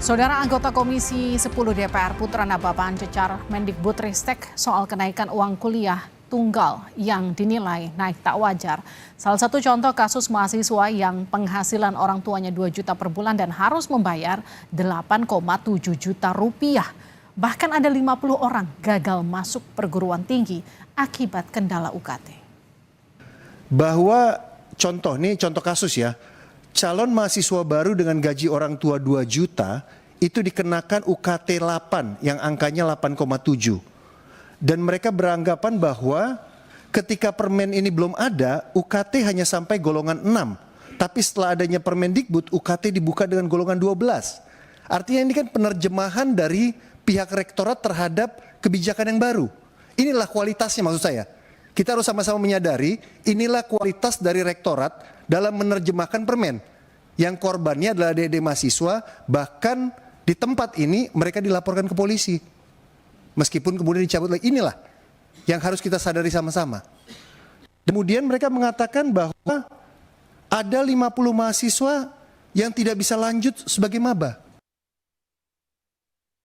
Saudara anggota Komisi 10 DPR Putra Nababan cecar Mendikbudristek soal kenaikan uang kuliah tunggal yang dinilai naik tak wajar. Salah satu contoh kasus mahasiswa yang penghasilan orang tuanya 2 juta per bulan dan harus membayar 8,7 juta rupiah. Bahkan ada 50 orang gagal masuk perguruan tinggi akibat kendala UKT. Bahwa contoh kasus ya, calon mahasiswa baru dengan gaji orang tua 2 juta itu dikenakan UKT 8 yang angkanya 8,7. Dan mereka beranggapan bahwa ketika permen ini belum ada, UKT hanya sampai golongan 6. Tapi setelah adanya Permendikbud, UKT dibuka dengan golongan 12. Artinya ini kan penerjemahan dari pihak rektorat terhadap kebijakan yang baru. Inilah kualitasnya maksud saya. Kita harus sama-sama menyadari inilah kualitas dari rektorat dalam menerjemahkan permen. Yang korbannya adalah adik-adik mahasiswa, bahkan di tempat ini mereka dilaporkan ke polisi. Meskipun kemudian dicabut lagi, inilah yang harus kita sadari sama-sama. Kemudian mereka mengatakan bahwa ada 50 mahasiswa yang tidak bisa lanjut sebagai maba.